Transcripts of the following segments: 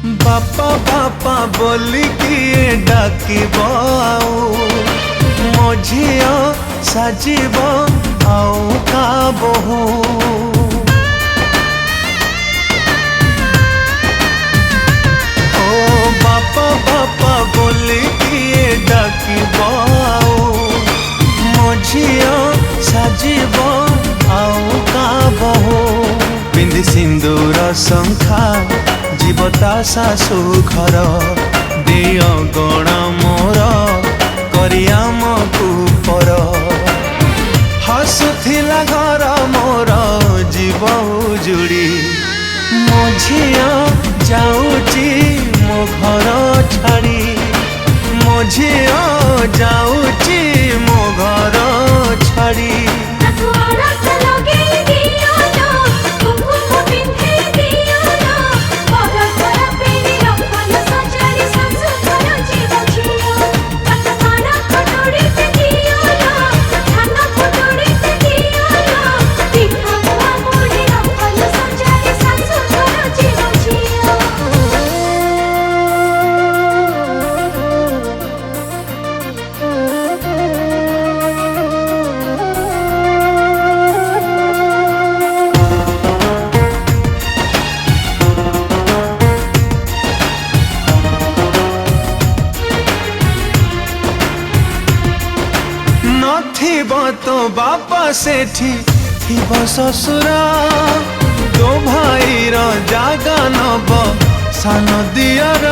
बापा बापा बोली किए डाकिब आऊ मो झिया साजिब आऊ का बहु ओ बापा बापा बोली किए डाकिब आऊ मो झिया साजिब आऊ का बहु बिंदी सिंदूर शंखा जीवता सासु घर देय गणा मोर करियाम कुपर हसुथिला घर मोर जीव उजुड़ी मो झिया जाऊची मो घर छाड़ी मो झिया जाऊची मो घर छाड़ी तो बापा सेठी थिब ससुरा तो भाई रो जागा नब सान दियर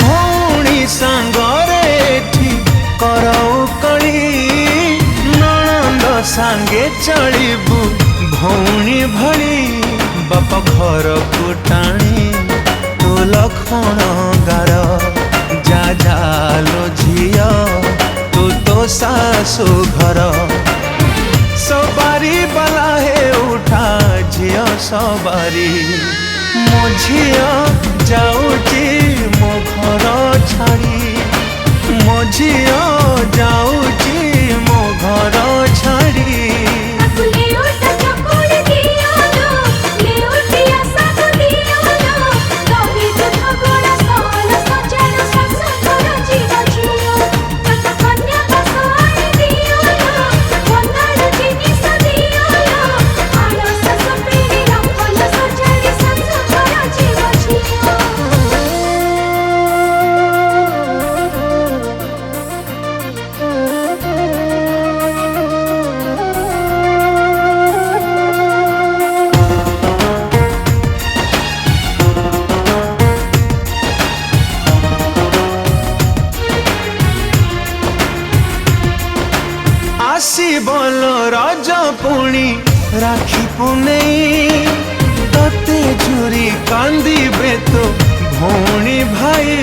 भौणी सांगरे एठी करऊ कली नणंद सांगे चलिबू भौणी भली बापा घर को टाणी तो लखण गार जा जालो झिया तो सासु घर सवारी बला है उठा झिया सवारी मो झिया जाऊची मो घर छाड़ी मो झिया जाऊची मो घर छाड़ी बोलो राजा पुणी राखी पुनई तते झुरी कांदीबे तो भौणी भाई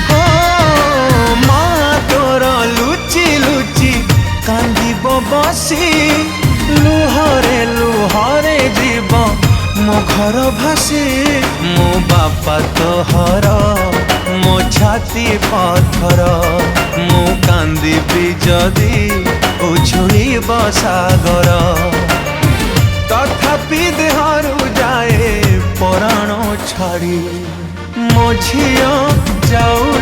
हो माँ तोर लुचि लुचि कांदीब बसी लुहरे जीव मो घर भासी मो बापा तोहर मो छाती पत्थर मो कांदी जदि उछुईब सागर तथापि देहरु जाए पराण छाड़ी मो झिया जाऊ